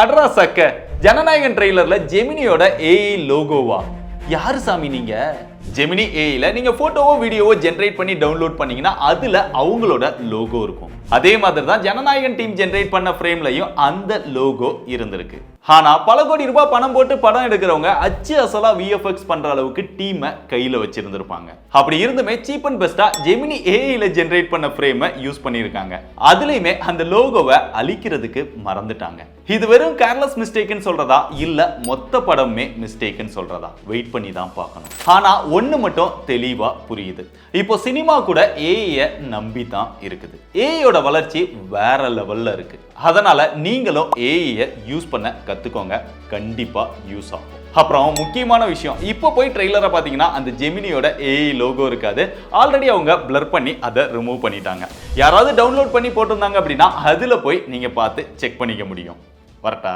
அட்ரா சக்க ஜனநாயகன் ட்ரெய்லர்ல ஜெமினியோட ஏஐ லோகோவா? யாரு சாமி நீங்க? ஜெமினி ஏஐல நீங்க போட்டோவோ வீடியோவோ ஜெனரேட் பண்ணி டவுன்லோட் பண்ணீங்கன்னா அதுல அவங்களோட லோகோ இருக்கும். அதே மாதிரி தான் ஜனநாயகன் டீம் ஜெனரேட் பண்ண ஃப்ரேம்லயும் அந்த லோகோ இருந்திருக்கு. ஆனா பல கோடி ரூபாய் பணம் போட்டு படம் எடுக்கிறவங்க அச்சு அசலா விஎஃப்எக்ஸ் பண்ற அளவுக்கு டீமை கையில வச்சிருந்திருப்பாங்க. அப்படி இருந்துமே சீப் அண்ட் பெஸ்டா ஜெமினி ஏஐல ஜெனரேட் பண்ண ஃப்ரேமை யூஸ் பண்ணிருக்காங்க. அதுலயுமே அந்த லோகோவை அழிக்கிறதுக்கு மறந்துட்டாங்க. இது வெறும் கேர்லெஸ் மிஸ்டேக்னு சொல்றதா இல்ல மொத்த படமே மிஸ்டேக்னு சொல்றதா வெயிட் பண்ணி தான் பார்க்கணும். ஆனா ஒண்ணு மட்டும் தெளிவா புரியுது. இப்போ சினிமா கூட ஏஐ நம்பி தான் இருக்குது. ஏஐயோட வளர்ச்சி வேற லெவல்ல இருக்கு. அதனால நீங்களும் ஏஐ யூஸ் பண்ண கத்துக்கோங்க. கண்டிப்பா யூஸ் ஆகும். அப்புறம் முக்கியமான விஷயம், இப்போ போய் ட்ரெய்லரை பார்த்தீங்கன்னா அந்த ஜெமினியோட ஏஐ லோகோ இருக்காது. ஆல்ரெடி அவங்க பிளர் பண்ணி அதை ரிமூவ் பண்ணிட்டாங்க. யாராவது டவுன்லோட் பண்ணி போட்டிருந்தாங்க அப்படின்னா அதுல போய் நீங்க பார்த்து செக் பண்ணிக்க முடியும். வரட்டா?